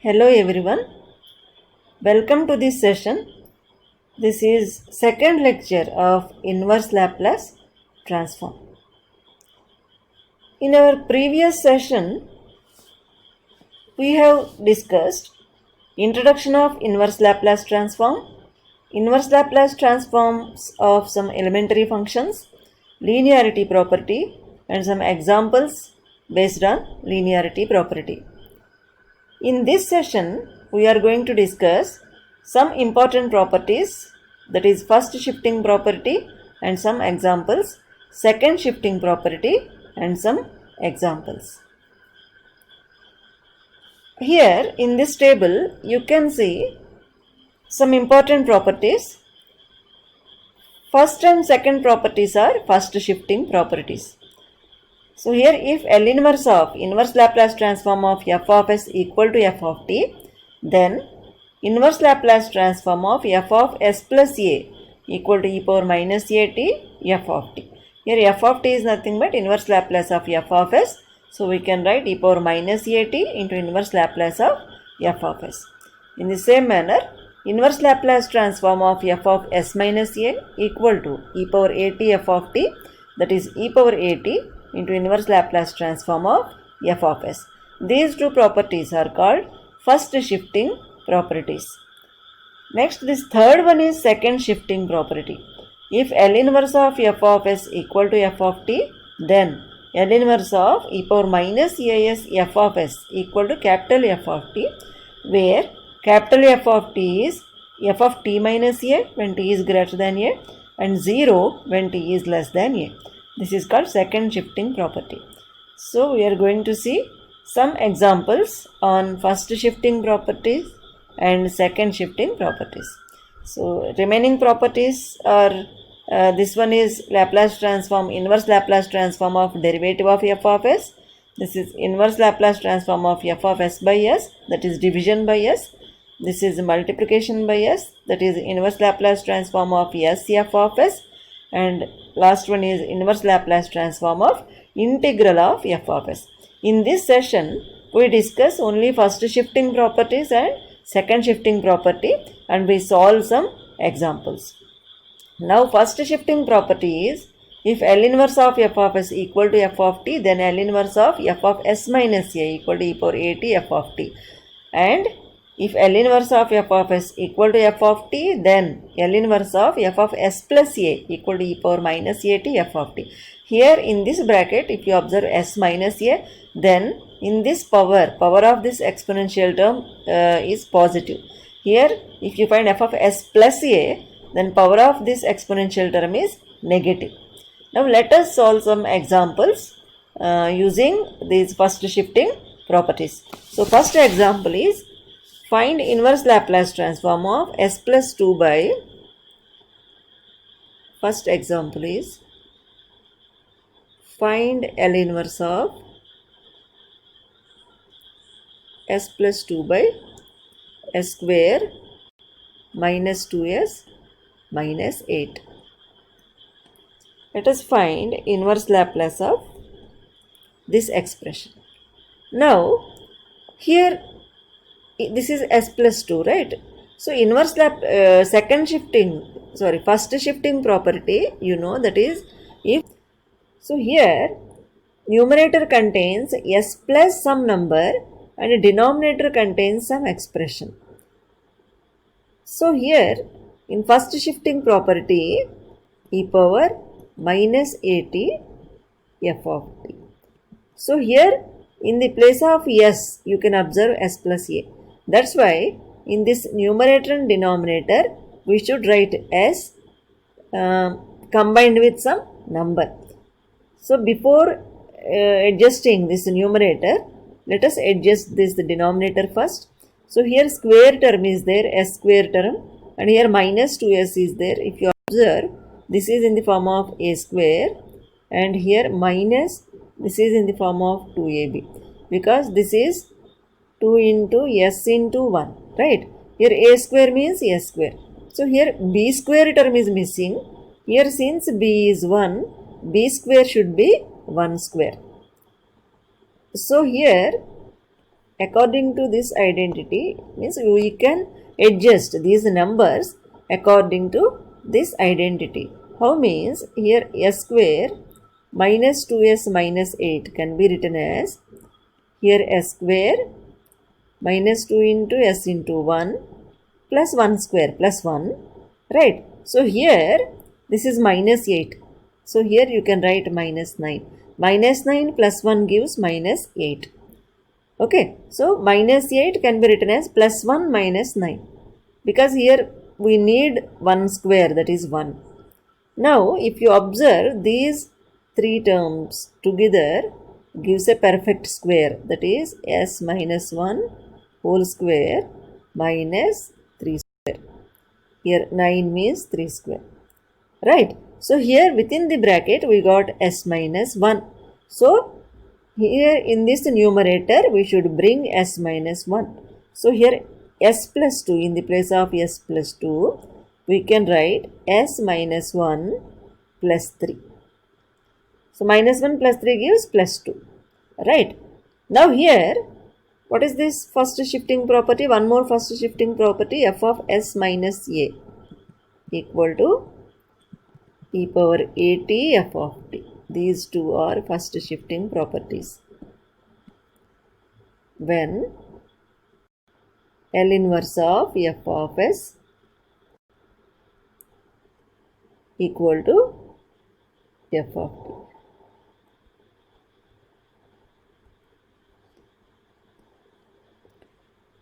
Hello everyone, welcome to this session. This is second lecture of inverse Laplace transform. In our previous session, we have discussed introduction of inverse Laplace transform, inverse Laplace transforms of some elementary functions, linearity property and some examples based on linearity property. In this session, we are going to discuss some important properties, that is first shifting property and some examples, second shifting property and some examples. Here in this table, you can see some important properties. First and second properties are first shifting properties. So here if L inverse of inverse Laplace transform of f of s equal to f of t, then inverse Laplace transform of f of s plus a equal to e power minus a t f of t. Here f of t is nothing but inverse Laplace of f of s. So we can write e power minus a t into inverse Laplace of f of s. In the same manner, inverse Laplace transform of f of s minus a equal to e power a t f of t, that is e power a t into inverse Laplace transform of f of s. These two properties are called first shifting properties. Next, this third one is second shifting property. If L inverse of f of s equal to f of t, then L inverse of e power minus as f of s equal to capital F of t, where capital F of t is f of t minus a when t is greater than a and 0 when t is less than a. This is called second shifting property. So we are going to see some examples on first shifting properties and second shifting properties. So remaining properties are this one is Laplace transform, inverse Laplace transform of derivative of f of s. This is inverse Laplace transform of f of s by s, that is division by s. This is multiplication by s, that is inverse Laplace transform of s f of s. And last one is inverse Laplace transform of integral of f of s. In this session, we discuss only first shifting properties and second shifting property, and we solve some examples. Now first shifting property is if L inverse of f of s equal to f of t, then L inverse of f of s minus a equal to e power a t f of t. And if L inverse of f of s equal to f of t, then L inverse of f of s plus a equal to e power minus a t f of t. Here in this bracket, if you observe s minus a, then in this power of this exponential term is positive. Here if you find f of s plus a, then power of this exponential term is negative. Now let us solve some examples using these first shifting properties. So first example is find inverse Laplace transform of s plus 2 by, first example is find L inverse of s plus 2 by s square minus 2s minus 8. Let us find inverse Laplace of this expression. Now here this is s plus 2, right? So inverse first shifting property, you know, that is if, so here numerator contains s plus some number and denominator contains some expression. So here in first shifting property, e power minus a t f of t. So here in the place of s, you can observe s plus a. That's why in this numerator and denominator, we should write s combined with some number. So before adjusting this numerator, let us adjust this denominator first. So here square term is there, s square term, and here minus 2s is there. If you observe, this is in the form of a square, and here minus, this is in the form of 2ab, because this is 2 into s into 1, right? Here a square means s square. So here b square term is missing. Here since b is 1, b square should be 1 square. So here according to this identity, means we can adjust these numbers according to this identity. How means here s square minus 2s minus 8 can be written as here s square minus 2 into s into 1 plus 1 square plus 1, right? So here this is minus 8. So here you can write minus 9. Minus 9 plus 1 gives minus 8. Okay, so minus 8 can be written as plus 1 minus 9 because here we need 1 square, that is 1. Now if you observe these three terms together gives a perfect square, that is s minus 1 whole square minus 3 square. Here 9 means 3 square, right? So here within the bracket we got s minus 1. So here in this numerator we should bring s minus 1. So here s plus 2 in the place of s plus 2 we can write s minus 1 plus 3. So minus 1 plus 3 gives plus 2, right? Now here what is this first shifting property? One more first shifting property, f of s minus a equal to e power at f of t. These two are first shifting properties. When L inverse of f of s equal to f of t.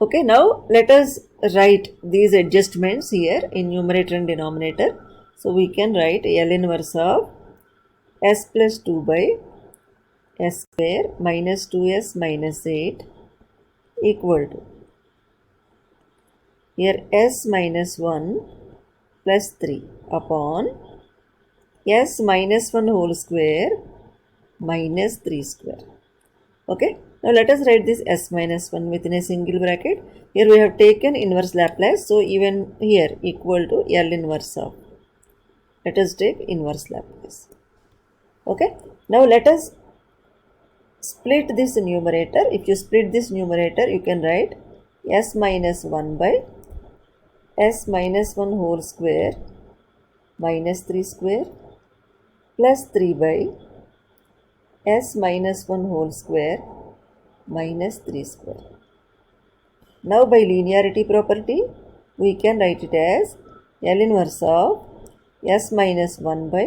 Okay, now let us write these adjustments here in numerator and denominator. So we can write L inverse of s plus 2 by s square minus 2s minus 8 equal to here s minus 1 plus 3 upon s minus 1 whole square minus 3 square. Okay, now let us write this s minus 1 within a single bracket. Here we have taken inverse Laplace, so even here equal to L inverse of. Let us take inverse Laplace. Okay, now let us split this numerator. If you split this numerator, you can write s minus 1 by s minus 1 whole square minus 3 square plus 3 by s minus 1 whole square minus 3 square. Now by linearity property, we can write it as L inverse of s minus 1 by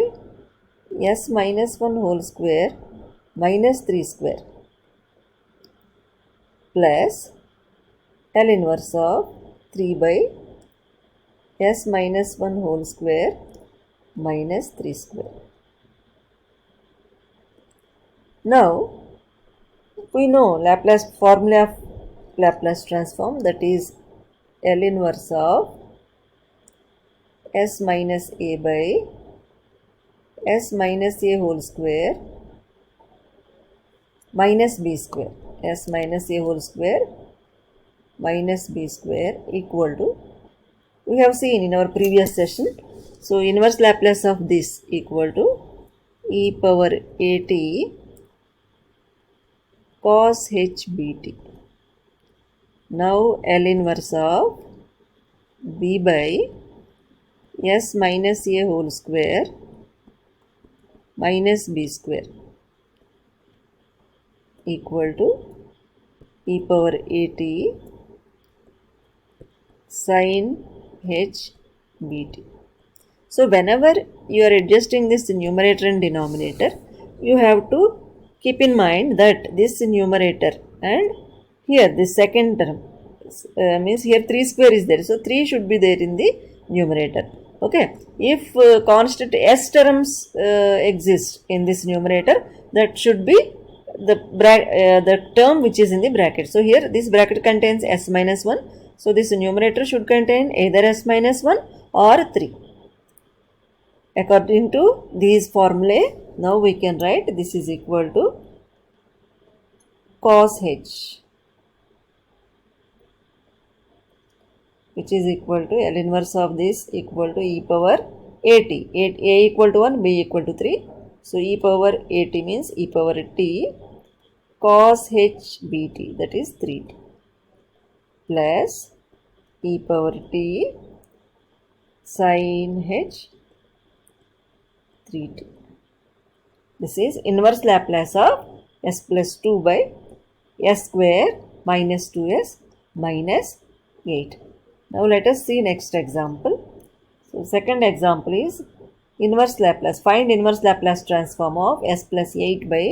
s minus 1 whole square minus 3 square plus L inverse of 3 by s minus 1 whole square minus 3 square. Now we know Laplace formula of Laplace transform, that is L inverse of s minus a by s minus a whole square minus b square, s minus a whole square minus b square equal to, we have seen in our previous session, so inverse Laplace of this equal to e power at cos h bt. Now L inverse of b by s minus a whole square minus b square equal to e power at sin h bt. So whenever you are adjusting this numerator and denominator, you have to keep in mind that this numerator and here this second term means here 3 square is there. So 3 should be there in the numerator. Okay. If constant s terms exist in this numerator, that should be the term which is in the bracket. So here this bracket contains s minus 1. So this numerator should contain either s minus 1 or 3. According to these formulae, now we can write this is equal to cos h, which is equal to L inverse of this equal to e power at. A equal to 1, b equal to 3. So e power at means e power t cos h bt, that is 3t. plus e power t sin h 3t. This is inverse Laplace of s plus 2 by s square minus 2s minus 8. Now let us see next example. So second example is inverse Laplace. Find inverse Laplace transform of s plus 8 by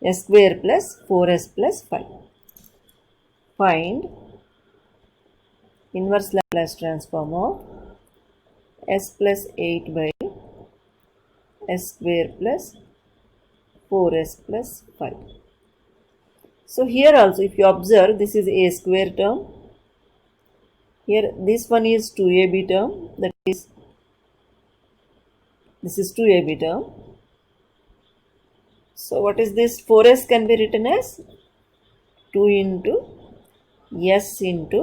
s square plus 4s plus 5. Find inverse Laplace transform of s plus 8 by s square plus 4s plus 5. So here also if you observe, this is a square term. Here this one is 2ab term, that is this is 2ab term. So what is this? 4s can be written as 2 into s into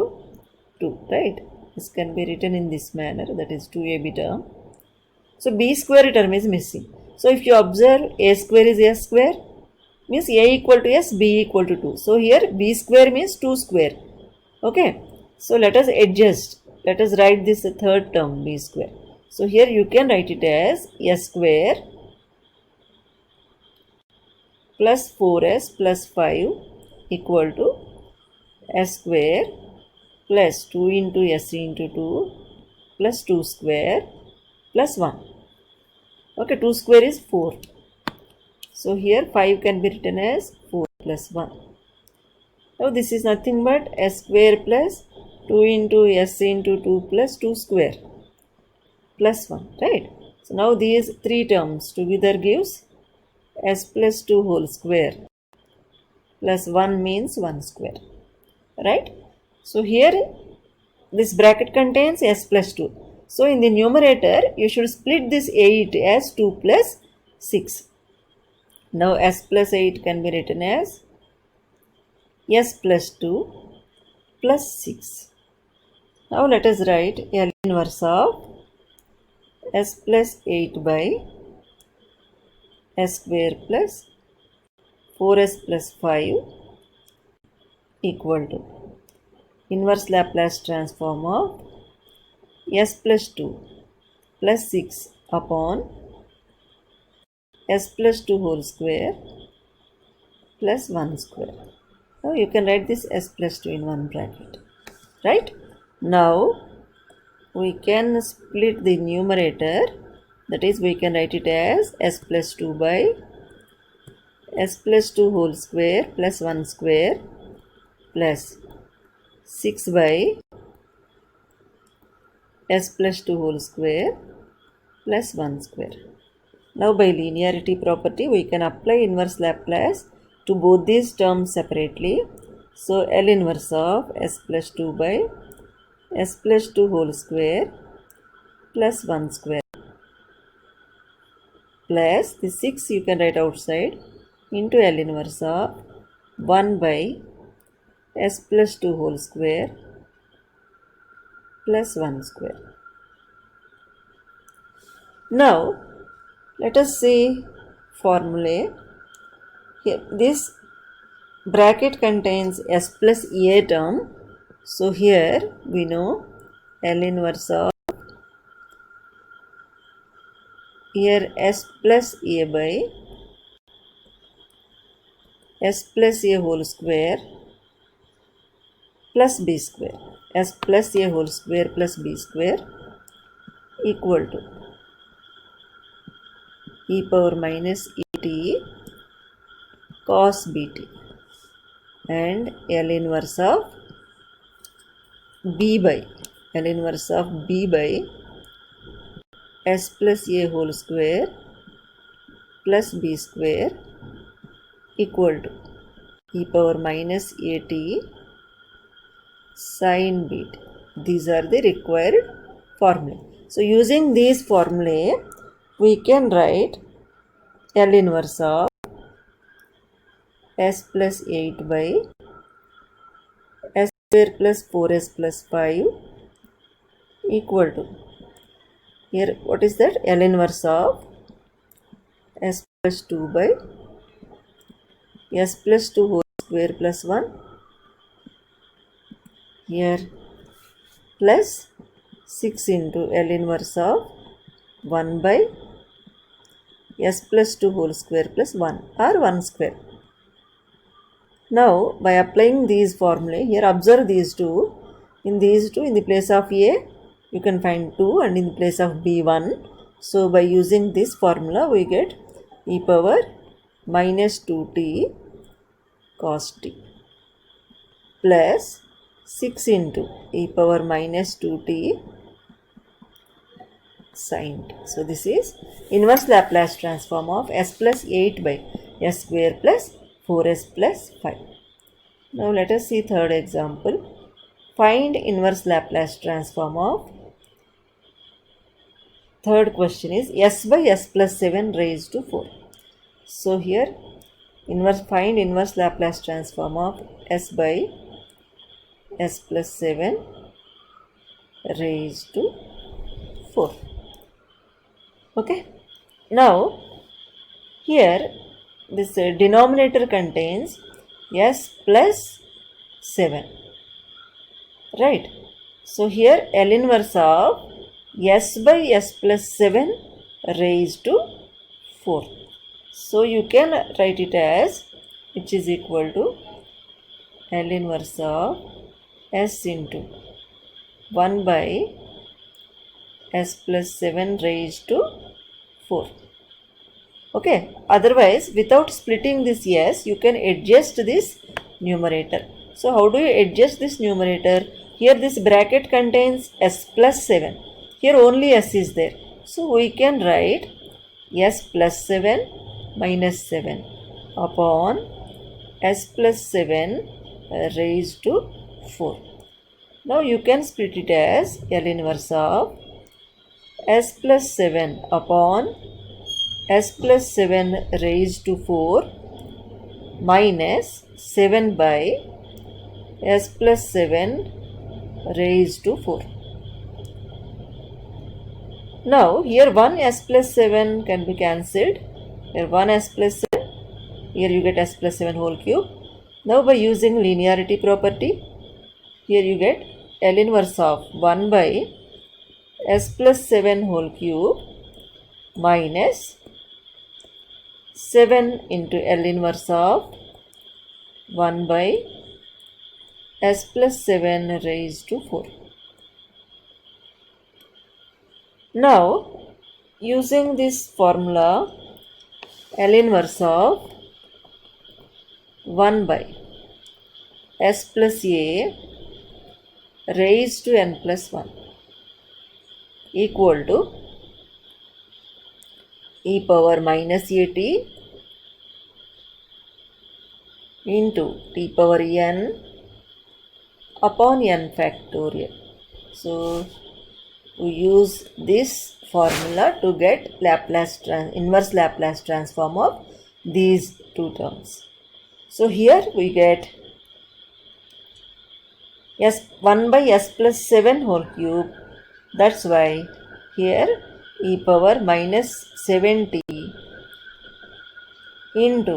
2, right? This can be written in this manner, that is 2ab term. So b square term is missing. So if you observe, a square is s square, means a equal to s, b equal to 2. So here b square means 2 square. Okay. So let us adjust. Let us write this third term b square. So here you can write it as s square plus 4s plus 5 equal to s square plus 2 into s into 2 plus 2 square plus 1. Okay, 2 square is 4. So here 5 can be written as 4 plus 1. Now this is nothing but s square plus 2 into s into 2 plus 2 square plus 1, right? So now these three terms together gives s plus 2 whole square plus 1 means 1 square, right? So here this bracket contains s plus 2. So in the numerator you should split this 8 as 2 plus 6. Now s plus 8 can be written as s plus 2 plus 6. Now let us write L inverse of s plus 8 by s square plus 4s plus 5 equal to inverse Laplace transform of s plus 2 plus 6 upon s plus 2 whole square plus 1 square. Now you can write this s plus 2 in one bracket, right? Now we can split the numerator, that is we can write it as s plus 2 by s plus 2 whole square plus 1 square plus 6 by s plus 2 whole square plus 1 square. Now by linearity property we can apply inverse Laplace to both these terms separately. So L inverse of s plus 2 by s plus 2 whole square plus 1 square plus the 6 you can write outside into L inverse of 1 by s plus 2 whole square plus 1 square. Now let us see formulae. Here this bracket contains s plus a term. So here we know L inverse of here s plus a by s plus a whole square plus b square. S plus a whole square plus b square equal to e power minus et cos bt and L inverse of b by L inverse of b by s plus a whole square plus b square equal to e power minus at sin bt. These are the required formulae. So using these formulae we can write L inverse of s plus 8 by s square plus 4s plus 5 equal to, here what is that? L inverse of s plus 2 by s plus 2 whole square plus 1. here plus 6 into L inverse of 1 by s plus 2 whole square plus 1 or 1 square. Now by applying these formulae, here observe these two. In these two, in the place of a you can find 2 and in the place of b 1. So by using this formula we get e power minus 2t cos t plus 6 into e power minus 2t sin t. So this is inverse Laplace transform of s plus 8 by s square plus 4s plus 5. Now let us see third example. Find inverse Laplace transform of, third question is s by s plus 7 raised to 4. So here find inverse Laplace transform of s by s plus 7 raised to 4. Okay. Now here this denominator contains s plus 7. Right. So here L inverse of s by s plus 7 raised to 4. So you can write it as, which is equal to L inverse of s into 1 by s plus 7 raised to 4. Okay. Otherwise, without splitting this s, you can adjust this numerator. So how do you adjust this numerator? Here this bracket contains s plus 7. Here only s is there. So we can write s plus 7 minus 7 upon s plus 7 raised to 4. Now you can split it as L inverse of s plus 7 upon s plus 7 raised to 4 minus 7 by s plus 7 raised to 4. Now here 1 s plus 7 can be cancelled. Here 1 s plus 7, here you get s plus 7 whole cube. Now by using linearity property, here you get L inverse of 1 by s plus 7 whole cube minus 7 into L inverse of 1 by s plus 7 raised to 4. Now using this formula, L inverse of 1 by s plus a raised to n plus 1 equal to e power minus at into t power n upon n factorial. So we use this formula to get inverse Laplace transform of these two terms. So here we get s 1 by s plus 7 whole cube. That's why here e power minus 7t into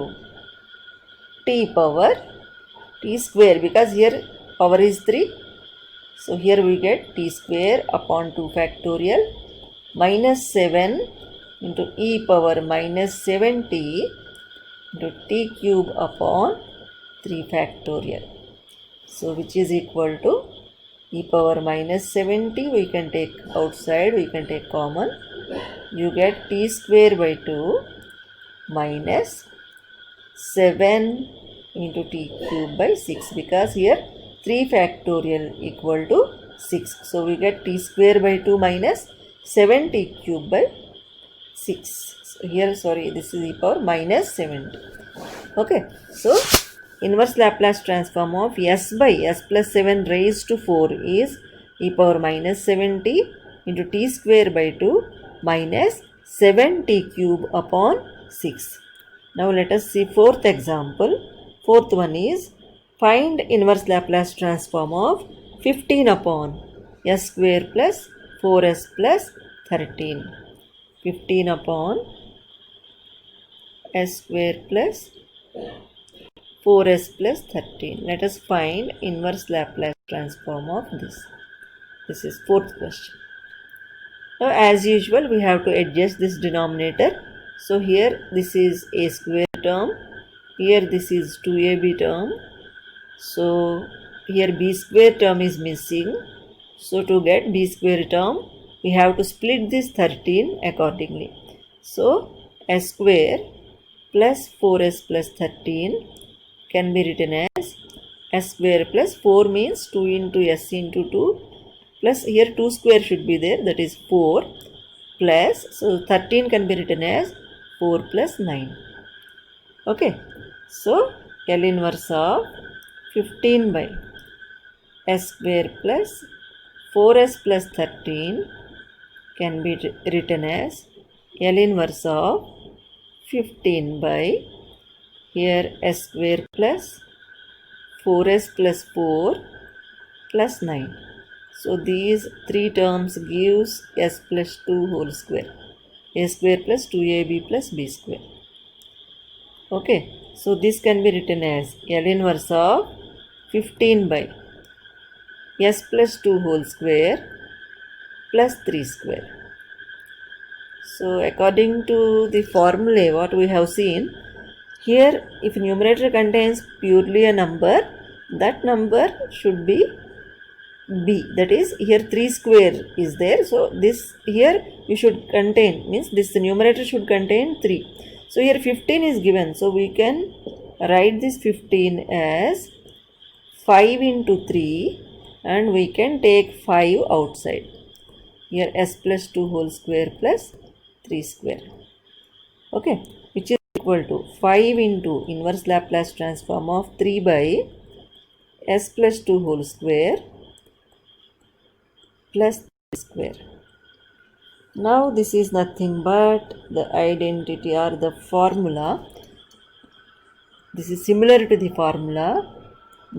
t power t square, because here power is 3. So here we get t square upon 2 factorial minus 7 into e power minus 7t into t cube upon 3 factorial. So which is equal to e power minus 7t, we can take outside, we can take common. You get t square by 2 minus 7 into t cube by 6, because here 3 factorial equal to 6. So we get t square by 2 minus 7t cube by 6. So here, sorry, this is e power minus 7t. Okay. So inverse Laplace transform of s by s plus 7 raised to 4 is e power minus 7t into t square by 2 minus 7t cube upon 6. Now let us see fourth example. Fourth one is find inverse Laplace transform of 15 upon s square plus 4s plus 13. 15 upon s square plus 4s plus 13. Let us find inverse Laplace transform of this. This is fourth question. Now as usual we have to adjust this denominator. So here this is a square term, here this is 2ab term. So here b square term is missing. So to get b square term we have to split this 13 accordingly. So s square plus 4s plus 13 can be written as s square plus 4 means 2 into s into 2 plus here 2 square should be there, that is 4 plus, so 13 can be written as 4 plus 9. Okay, so L inverse of 15 by s square plus 4s plus 13 can be written as L inverse of 15 by here s square plus 4s plus 4 plus 9. So these three terms gives s plus 2 whole square, a square plus 2ab plus b square. Okay, so this can be written as L inverse of 15 by s plus 2 whole square plus 3 square. So according to the formulae what we have seen, here if numerator contains purely a number, that number should be b, that is here 3 square is there, so this here you should contain, means this numerator should contain 3. So here 15 is given, so we can write this 15 as 5 into 3 and we can take 5 outside. Here s plus 2 whole square plus 3 square. Okay, which is equal to 5 into inverse Laplace transform of 3 by s plus 2 whole square plus 3 square. Now this is nothing but the identity or the formula. This is similar to the formula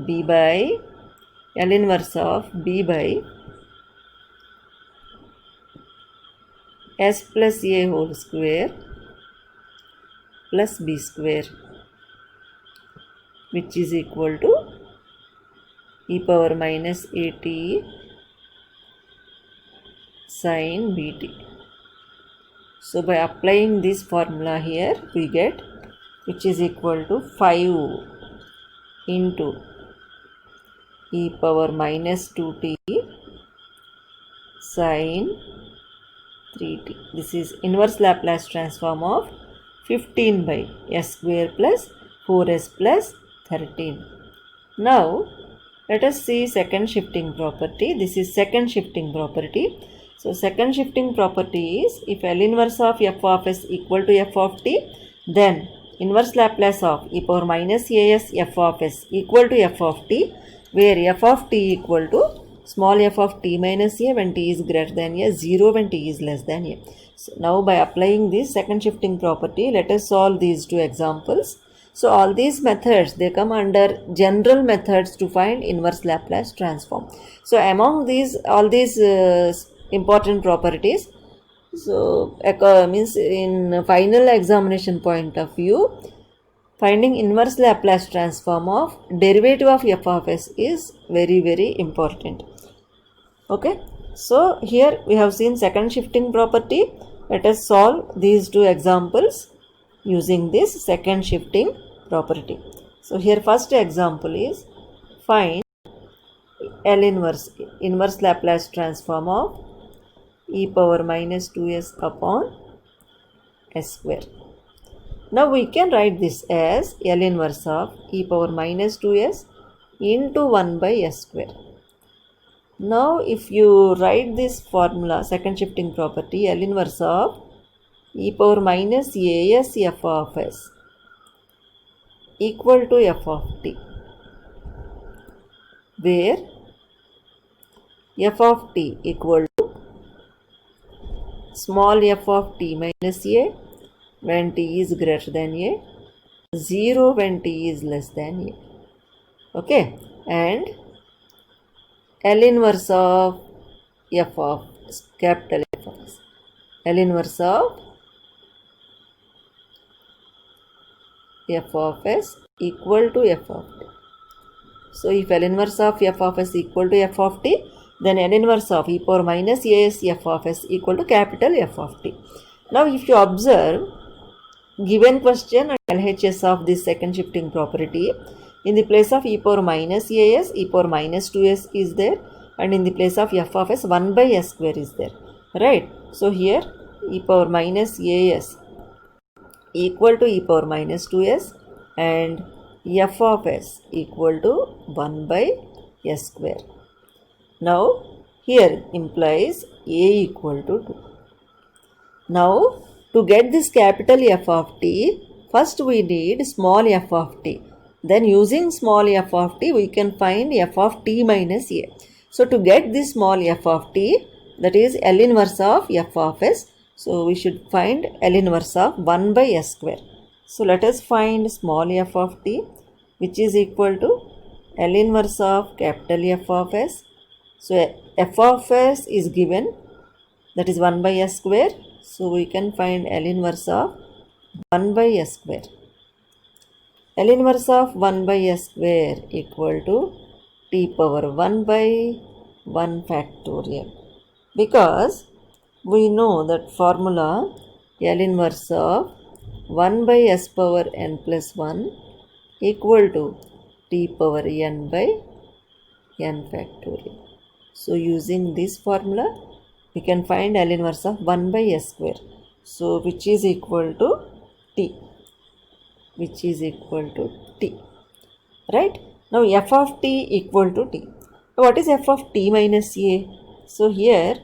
b by L inverse of b by s plus a whole square plus b square, which is equal to e power minus at sin bt. So by applying this formula here we get, which is equal to 5 into e power minus 2t sin 3t. This is inverse Laplace transform of 15 by s square plus 4s plus 13. Now let us see second shifting property. This is second shifting property. So second shifting property is, if L inverse of f of s equal to f of t, then inverse Laplace of e power minus as f of s equal to f of t, where f of t equal to small f of t minus a when t is greater than a, 0 when t is less than a. So now by applying this second shifting property, let us solve these two examples. So all these methods, they come under general methods to find inverse Laplace transform. So among these, all these important properties, so means in final examination point of view, finding inverse Laplace transform of derivative of f of s is very important. Okay, so here we have seen second shifting property. Let us solve these two examples using this second shifting property. So here first example is, find L inverse Laplace transform of e power minus 2s upon s square. Now we can write this as L inverse of e power minus 2s into 1 by s square. Now if you write this formula, second shifting property, L inverse of e power minus as f of s equal to f of t, where f of t equal to small f of t minus a when t is greater than a, 0 when t is less than a. Okay, and L inverse of f of capital F of s, L inverse of f of s equal to f of t. So if L inverse of f of s equal to f of t, then L inverse of e power minus as f of s equal to capital F of t. Now if you observe, given question and LHS of this second shifting property, in the place of e power minus as, e power minus 2s is there, and in the place of f of s, 1 by s square is there, right? So here e power minus as equal to e power minus 2s and f of s equal to 1 by s square. Now here implies a equal to 2. Now to get this capital F of t, first we need small f of t. Then using small f of t, we can find f of t minus a. So to get this small f of t, that is L inverse of f of s, so we should find L inverse of 1 by s square. So let us find small f of t, which is equal to L inverse of capital F of s. So f of s is given, that is 1 by s square. So we can find L inverse of 1 by s square. L inverse of 1 by s square equal to t power 1 by 1 factorial. Because we know that formula L inverse of 1 by s power n plus 1 equal to t power n by n factorial. So using this formula, we can find L inverse of 1 by s square. So which is equal to t. Which is equal to t. Right? Now f of t equal to t. Now what is f of t minus a? So here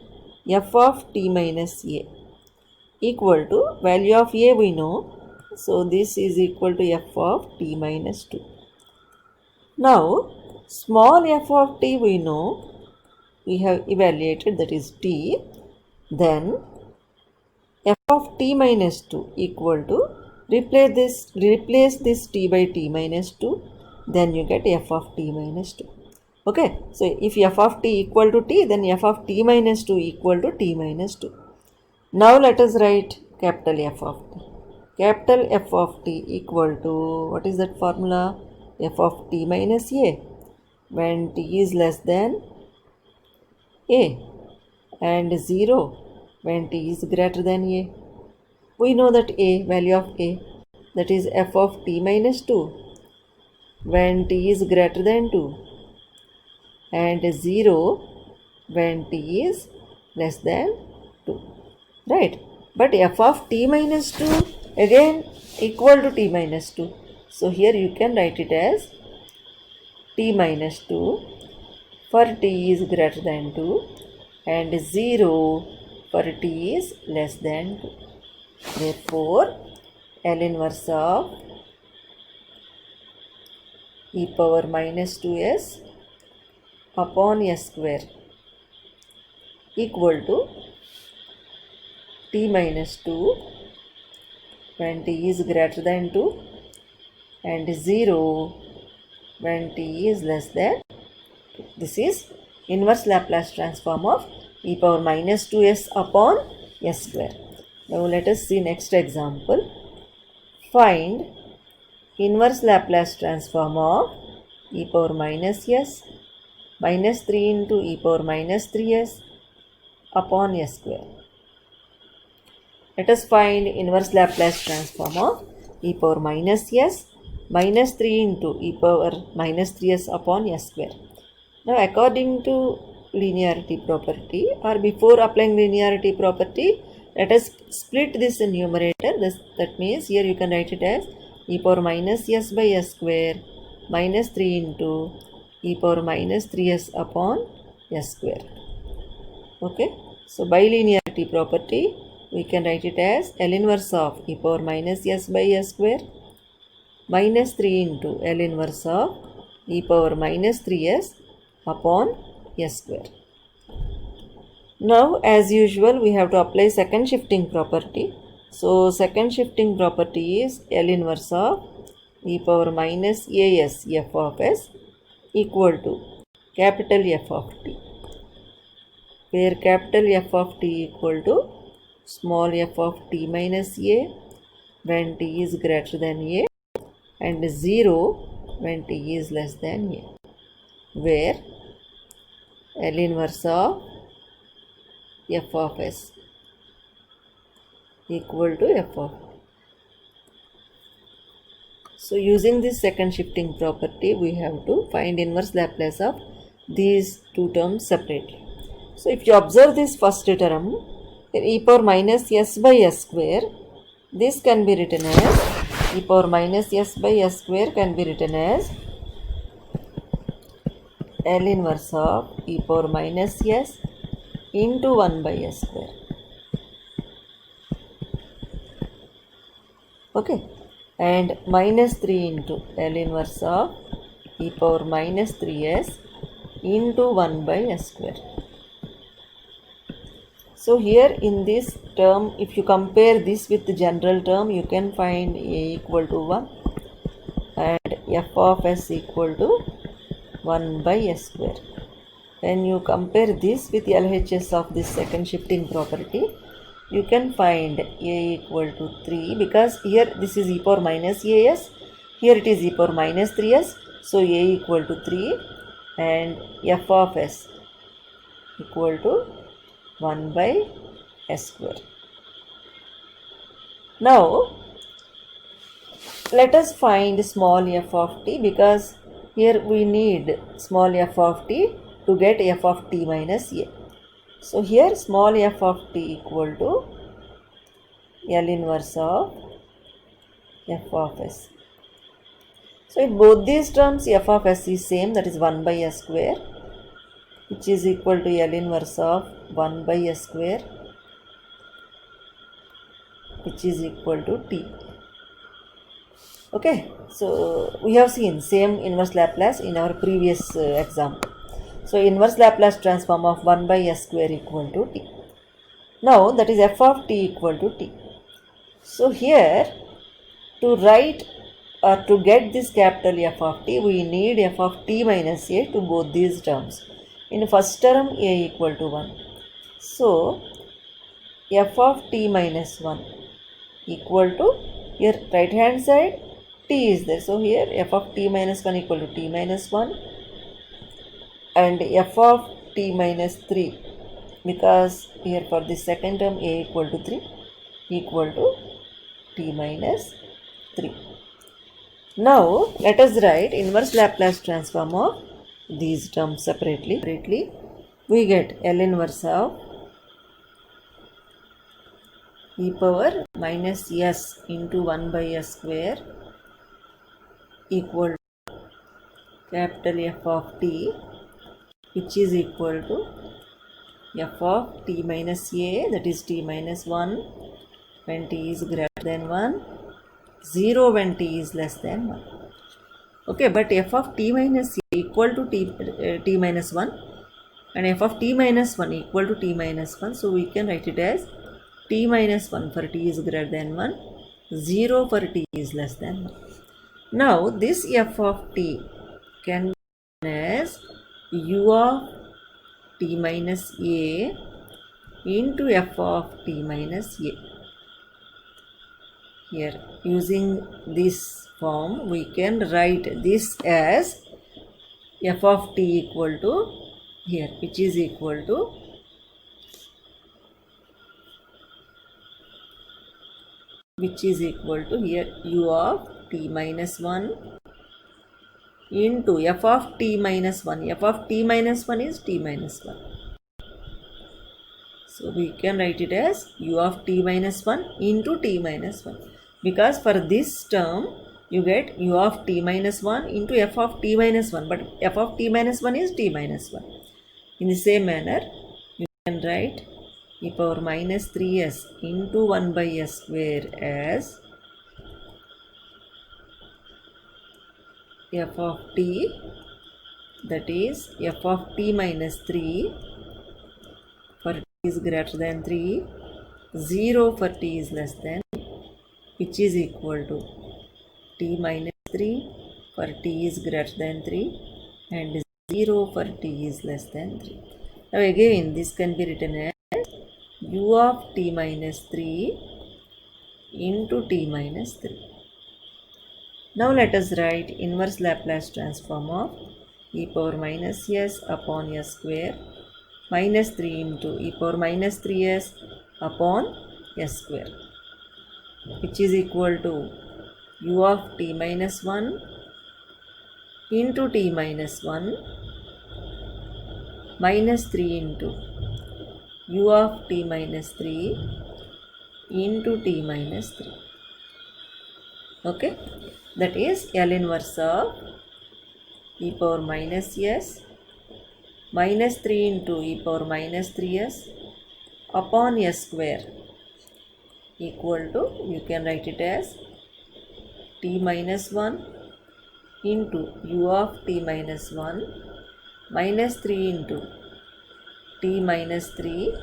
f of t minus a equal to value of a we know. So this is equal to f of t minus 2. Now small f of t we know, we have evaluated, that is t. Then f of t minus 2 equal to, replace this t by t minus 2, then you get f of t minus 2. Okay, so if f of t equal to t, then f of t minus 2 equal to t minus 2. Now let us write capital F of t. Capital F of t equal to, what is that formula? F of t minus a when t is less than a and 0 when t is greater than a. We know that a, value of a, that is f of t minus 2 when t is greater than 2 and 0 when t is less than 2, right? But f of t minus 2 again equal to t minus 2. So here you can write it as t minus 2 for t is greater than 2 and 0 for t is less than 2. Therefore, L inverse of e power minus 2s upon s square equal to t minus 2 when t is greater than 2 and 0 when t is less than 2. This is inverse Laplace transform of e power minus 2s upon s square. Now let us see next example. Find inverse Laplace transform of e power minus s minus 3 into e power minus 3s upon s square. Let us find inverse Laplace transform of e power minus s minus 3 into e power minus 3s upon s square. Now according to linearity property, or before applying linearity property, let us split this in numerator. That means here you can write it as e power minus s by s square minus 3 into e power minus 3s upon s square. Okay, so by linearity property, we can write it as L inverse of e power minus s by s square minus 3 into L inverse of e power minus 3s upon s square. Now as usual, we have to apply second shifting property. So second shifting property is L inverse of e power minus as f of s equal to capital F of t, where capital F of t equal to small f of t minus a when t is greater than a and 0 when t is less than a, where L inverse of f of s equal to f of. So using this second shifting property, we have to find inverse Laplace of these two terms separately. So if you observe this first term, e power minus s by s square, this can be written as e power minus s by s square can be written as L inverse of e power minus s into 1 by s square. Okay, and minus 3 into L inverse of e power minus 3s into 1 by s square. So here in this term, if you compare this with the general term, you can find a equal to 1 and f of s equal to 1 by s square. When you compare this with LHS of this second shifting property, you can find a equal to 3, because here this is e power minus as, here it is e power minus 3s, so a equal to 3 and f of s equal to 1 by s square. Now let us find small f of t, because here we need small f of t to get f of t minus a. So here small f of t equal to L inverse of f of s. So in both these terms f of s is same, that is 1 by s square, which is equal to L inverse of 1 by s square, which is equal to t. Okay, so we have seen same inverse Laplace in our previous example. So inverse Laplace transform of 1 by s square equal to t. Now that is f of t equal to t. So here to write or to get this capital F of t, we need f of t minus a to both these terms. In first term a equal to 1. So f of t minus 1 equal to, here right hand side t is there. So here f of t minus 1 equal to t minus 1 and f of t minus 3, because here for the second term a equal to 3 equal to t minus 3. Now let us write inverse Laplace transform of these terms separately. We get L inverse of e power minus s into 1 by s square equal to capital F of t, which is equal to f of t minus a, that is t minus 1 when t is greater than 1, 0 when t is less than 1. Okay, but f of t minus a equal to t minus 1 and f of t minus 1 equal to t minus 1. So we can write it as t minus 1 for t is greater than 1, 0 for t is less than 1. Now this f of t can be written as u of t minus a into f of t minus a. Here using this form we can write this as f of t equal to, here which is equal to here u of t minus 1 into f of t minus 1. F of t minus 1 is t minus 1. So we can write it as u of t minus 1 into t minus 1, because for this term you get u of t minus 1 into f of t minus 1, but f of t minus 1 is t minus 1. In the same manner you can write e power minus 3s into 1 by s square as f of t, that is f of t minus 3 for t is greater than 3, 0 for t is less than, which is equal to t minus 3 for t is greater than 3 and 0 for t is less than 3. Now again this can be written as u of t minus 3 into t minus 3. Now let us write inverse Laplace transform of e power minus s upon s square minus 3 into e power minus 3s upon s square, which is equal to u of t minus 1 into t minus 1 minus 3 into u of t minus 3 into t minus 3. Okay, that is L inverse of e power minus s minus 3 into e power minus 3s upon s square equal to, you can write it as t minus 1 into u of t minus 1 minus 3 into t minus 3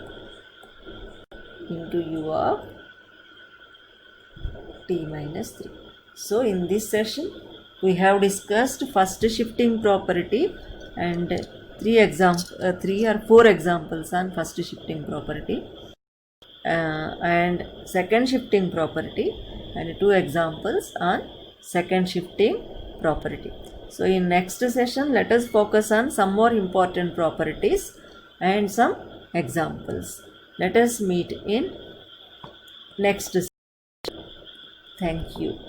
into u of t minus 3. So in this session we have discussed first shifting property and three or four examples on first shifting property, and second shifting property, and two examples on second shifting property. So in next session let us focus on some more important properties and some examples. Let us meet in next session. Thank you.